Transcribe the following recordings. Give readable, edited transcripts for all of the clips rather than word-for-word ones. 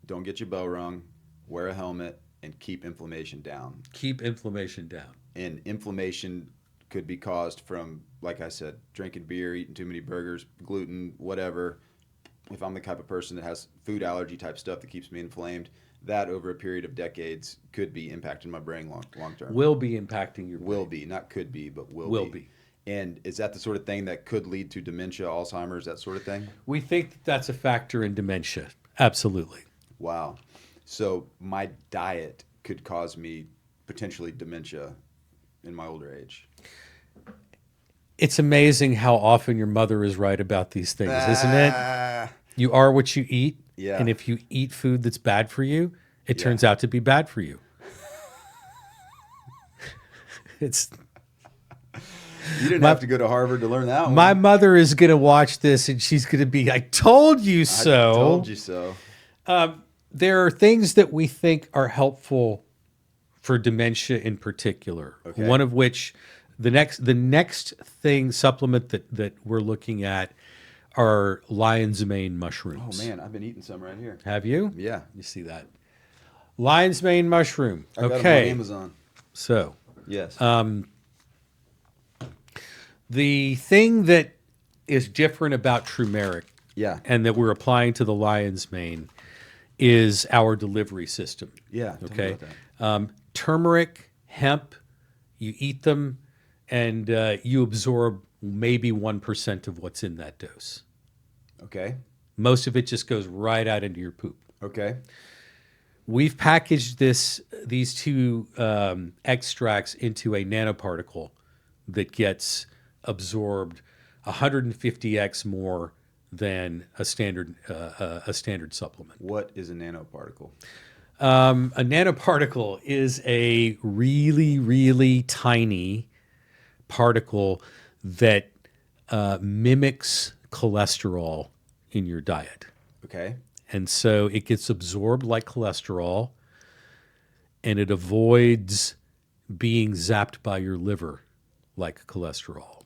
don't get your bell rung, wear a helmet, and keep inflammation down. Keep inflammation down. And inflammation could be caused from, like I said, drinking beer, eating too many burgers, gluten, whatever. If I'm the type of person that has food allergy type stuff that keeps me inflamed, that over a period of decades could be impacting my brain long term. Will be impacting your Will brain. be, not could be, but Will be. be. And is that the sort of thing that could lead to dementia, Alzheimer's, that sort of thing? We think that's a factor in dementia. Absolutely. Wow. So my diet could cause me potentially dementia in my older age. It's amazing how often your mother is right about these things, isn't it? You are what you eat. Yeah. And if you eat food that's bad for you, it Yeah. turns out to be bad for you. It's You didn't have to go to Harvard to learn that one. my mother is going to watch this and she's going to be, I told you so. I told you so. There are things that we think are helpful for dementia in particular. Okay. One of which, the next thing supplement that we're looking at are lion's mane mushrooms. Oh man, I've been eating some right here. Have you? Yeah. You see that? Lion's mane mushroom. I got them on Okay. Amazon. So Yes. the thing that is different about turmeric yeah. and that we're applying to the lion's mane is our delivery system. Yeah. Tell me Okay. about that. Turmeric, hemp, you eat them, and you absorb maybe 1% of what's in that dose. Okay. Most of it just goes right out into your poop. Okay. We've packaged these two extracts into a nanoparticle that gets absorbed 150x more than a standard supplement. What is a nanoparticle? A nanoparticle is a really, really tiny particle that mimics cholesterol in your diet. Okay. And so it gets absorbed like cholesterol and it avoids being zapped by your liver like cholesterol.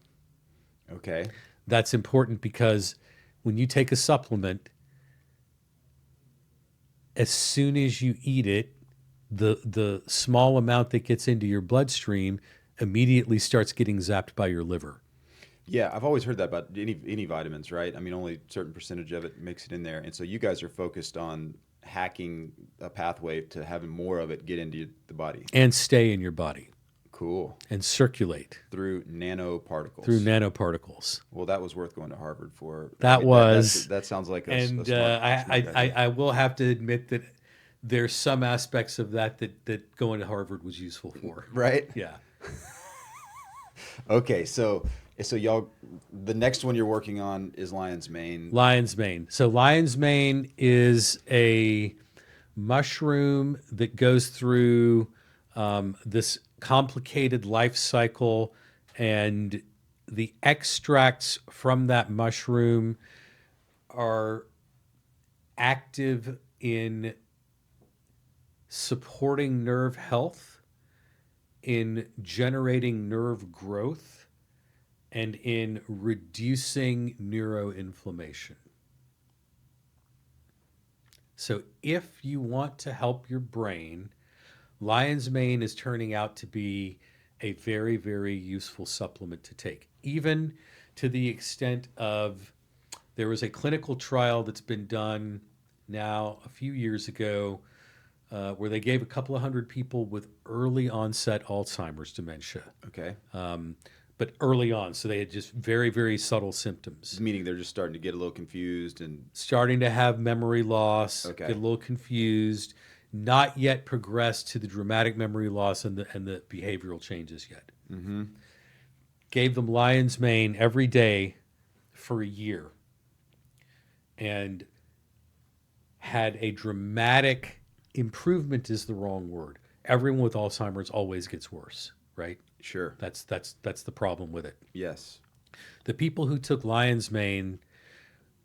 Okay. That's important because when you take a supplement, as soon as you eat it, the small amount that gets into your bloodstream immediately starts getting zapped by your liver. Yeah, I've always heard that about any vitamins, right? I mean, only a certain percentage of it makes it in there. And so you guys are focused on hacking a pathway to having more of it get into the body. And stay in your body Cool. and circulate Through nanoparticles. through nanoparticles. Well, that was worth going to Harvard for. That was. That sounds like a And smart idea. I will have to admit that there's some aspects of that going to Harvard was useful for. Right? Yeah. Okay, so y'all, the next one you're working on is lion's mane. Lion's mane. So lion's mane is a mushroom that goes through this complicated life cycle, and the extracts from that mushroom are active in supporting nerve health, in generating nerve growth, and in reducing neuroinflammation. So if you want to help your brain, lion's mane is turning out to be a very, very useful supplement to take, even to the extent of there was a clinical trial that's been done now a few years ago where they gave a couple of hundred people with early onset Alzheimer's dementia. Okay. But early on, so they had just very, very subtle symptoms. Meaning they're just starting to get a little confused and. Starting to have memory loss, Okay. get a little confused, not yet progressed to the dramatic memory loss and the behavioral changes yet. Mm-hmm. Gave them lion's mane every day for a year and had a dramatic improvement is the wrong word. Everyone with Alzheimer's always gets worse, right? Sure. That's the problem with it. Yes. The people who took lion's mane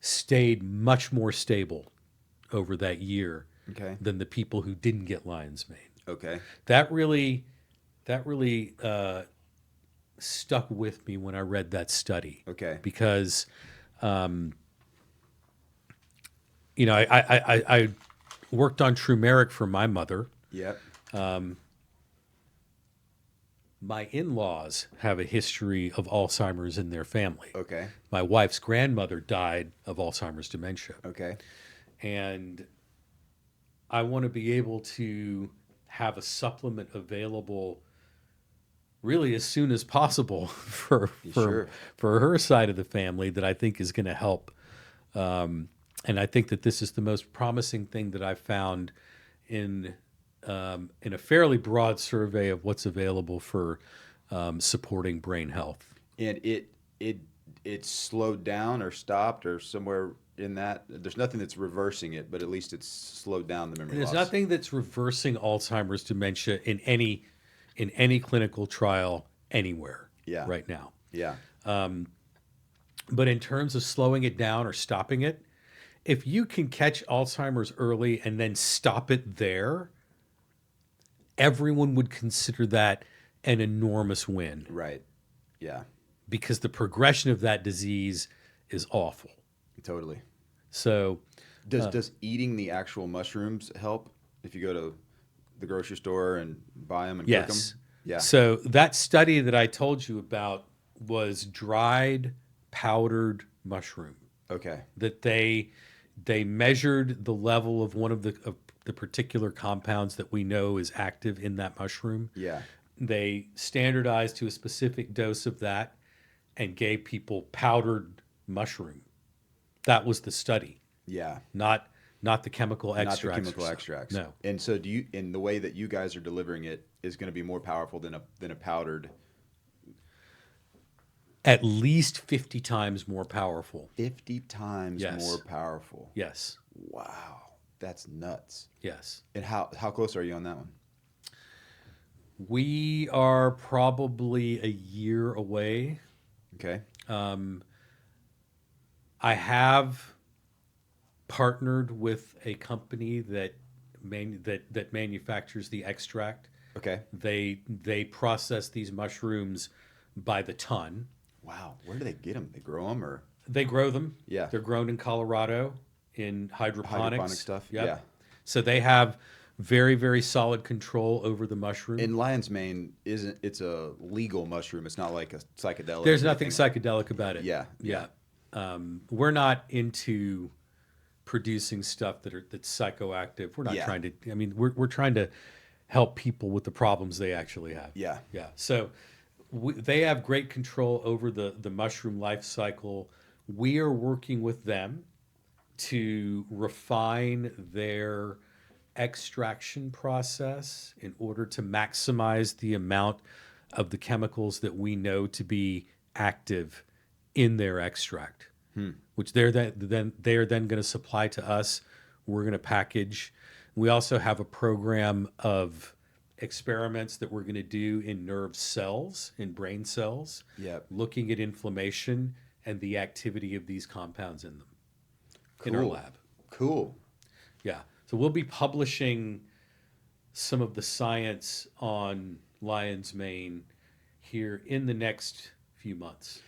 stayed much more stable over that year Okay. than the people who didn't get lion's mane. Okay. That really stuck with me when I read that study. Okay. Because, I Worked on turmeric for my mother. Yep. My in-laws have a history of Alzheimer's in their family. Okay. My wife's grandmother died of Alzheimer's dementia. Okay. And I want to be able to have a supplement available really as soon as possible Sure. for her side of the family that I think is going to help. And I think that this is the most promising thing that I've found in in a fairly broad survey of what's available for supporting brain health. And it slowed down or stopped or somewhere in that. There's nothing that's reversing it, but at least it's slowed down the memory There's loss. nothing that's reversing Alzheimer's dementia in any clinical trial anywhere Yeah. right now. Yeah. But in terms of slowing it down or stopping it, if you can catch Alzheimer's early and then stop it there, everyone would consider that an enormous win Right. Yeah. because the progression of that disease is awful. Totally. So, Does eating the actual mushrooms help if you go to the grocery store and buy them and cook them? yes. Yeah. So, that study that I told you about was dried powdered mushroom Okay. that they measured the level of one of the particular compounds that we know is active in that mushroom. Yeah. They standardized to a specific dose of that and gave people powdered mushroom. That was the study, Yeah. not the chemical Not the extracts. chemical extracts. No, And so in the way that you guys are delivering it is going to be more powerful than a powdered. at least 50 times more powerful. 50 times Yes. more powerful. Yes, Wow. That's nuts. yes. And how close are you on that one? We are probably a year away. Okay. I have partnered with a company that manufactures the extract. Okay. They process these mushrooms by the ton. Wow. Where do they get them? They grow them or? They grow them. Yeah. They're grown in Colorado in hydroponics. Hydroponic stuff? Yep. Yeah. So they have very, very solid control over the mushroom. In lion's mane, it's a legal mushroom. It's not like a psychedelic. There's or nothing anything psychedelic about it. Yeah. Yeah. We're not into producing stuff that's psychoactive. We're not Yeah. trying to. I mean, we're trying to help people with the problems they actually have. Yeah. Yeah. So they have great control over the mushroom life cycle. We are working with them to refine their extraction process in order to maximize the amount of the chemicals that we know to be active in their extract, which they're then going to supply to us. We're going to package. We also have a program of experiments that we're going to do in nerve cells, in brain cells, Yep. looking at inflammation and the activity of these compounds in them in our Cool. lab. Cool. Yeah. So we'll be publishing some of the science on lion's mane here in the next few months.